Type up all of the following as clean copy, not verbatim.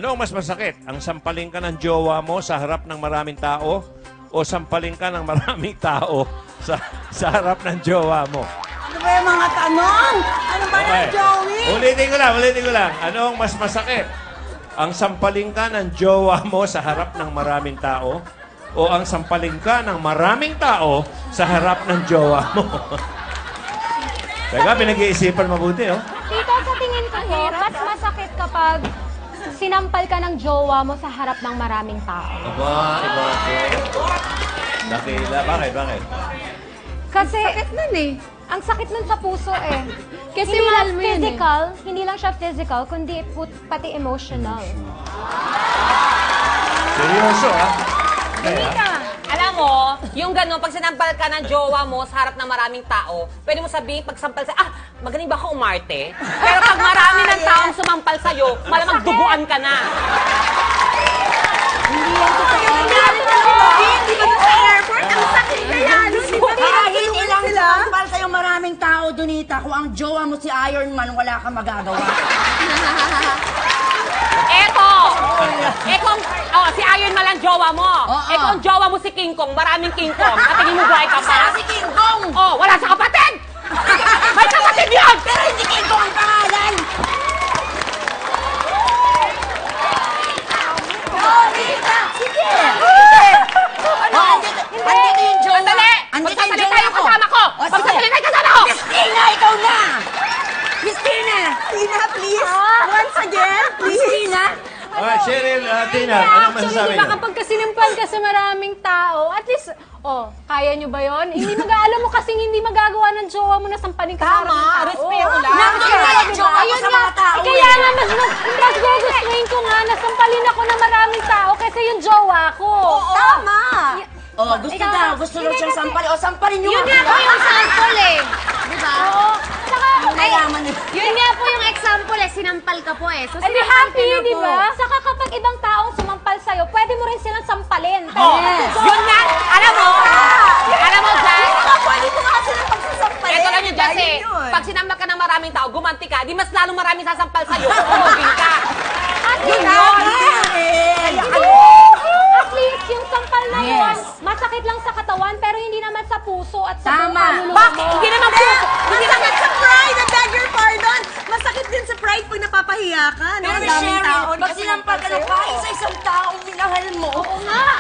Ano ang mas masakit? Ang sampaling ka ng jowa mo sa harap ng maraming tao o sampaling ka ng maraming tao sa harap ng jowa mo? Ano ba yung mga tanong? Ano ba yan, Joey? Ulitin ko lang. Ano ang mas masakit? Ang sampaling ka ng jowa mo sa harap ng maraming tao o ang sampaling ka ng maraming tao sa harap ng jowa mo? Teka, pinag-iisipan mabuti, oh. Tito, sa tingin ko po, mas masakit kapag sinampal ka ng jowa mo sa harap ng maraming tao. Iba po. Dakila. Bakit? Kasi, ang sakit nun sa puso eh. Kasi hindi mahal lang mo yun eh. physical, hindi lang siya physical, kundi pati emotional. Seryoso, ha? Alam mo, yung gano'n, pag sinampal ka ng jowa mo sa harap ng maraming tao, pwede mo sabihin, pag sampal sa, magaling ba ako umarte? Pero pag marami ng taong sumampal sa'yo, malamang duguan ka na. Hindi yan totoo. Hindi ba sa airport? Ang sakit kaya. Kahit ilang sampal sa'yo maraming tao, Donita, kung ang jowa mo si Iron Man, wala kang magagawa. Si Iron Man ang jowa mo. Kung jowa mo si King Kong, maraming King Kong. Katingin mo buhay ka pa? Saan si King Kong? Wala sa kapatid! May kapatid yun! Pero hindi King Kong ang pangalan! Donita! Sige! Andito yung jowa. Sandali! Andito yung Magsasalita jowa yung ko. kasama ko! O, sige. Magsasalita yung kasama ko! Christina, ikaw na! Christina! Tina, please! Once again, Christina! Cheryl, Tina, anong masasabi Actually, niyo? diba kapag sinimpal ka sa maraming tao, at least, kaya nyo ba yun? Alam mo kasing hindi magagawa ng jowa mo na sampalin ka sa harap ng tao. respeto lang. Nandun na yung jowa ko Ayun sa nga. mga tao. Kaya nga, mas gugustuhin ko nga na sampalin ako ng maraming tao kasi yung jowa ko. Tama! Gusto Ikaw, daw. Gusto daw siyang sampalin. Sampalin nyo Yun nga po yung sample eh. Diba? Oo. Saka, Yun nga po yung example eh, sinampal ka po eh. So, Edi happy, di ba? Saka kapag ibang taong sumampal sa'yo, pwede mo rin silang sampalin. Yun nga! Alam mo, Jai, Pwede ko nga sila pagsasampalin. ito lang yun, Jai. Pag sinampal ka ng maraming tao, gumanti ka, di mas lalong maraming sasampal sa'yo. Kumugin ka. At least yung sampal na yun, masakit lang sa katawan, pero hindi naman sa puso at sa buong Tama. kaluluwa Bakit? mo. Hindi naman puso. Masakit sa pride! I beg your pardon! Masakit din sa pride pag napapahiya ka. No? Pero Ang daming Cheryl, tao. pag sinampal ka ng kahit sa isang taong minahal mo,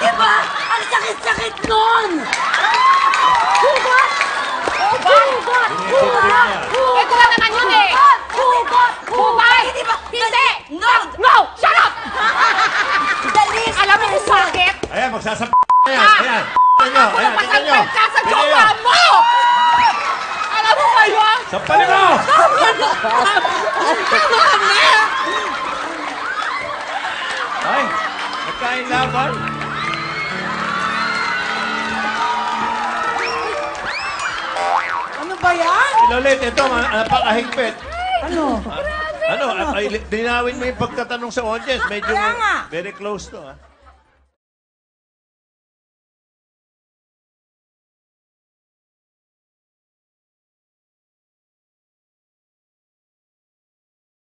diba? Ang sakit-sakit nun! Ito lang naman yun eh. Hugay! Hindi! No! Shut up! Alam mo kung bakit? Ayan, magsasamp*** na yan. Ayan. Tingnan nyo. Ayan, tingnan nyo. Masampal ka sa jowa mo! Alam mo ba yun? Sampalin mo! Ay, nagkain laban. Ano ba yan? Lolit, ito, napakahigpit. Ano? Dinawin mo yung pagtatanong sa audience. Medyo Kaya nga. very close to, ha?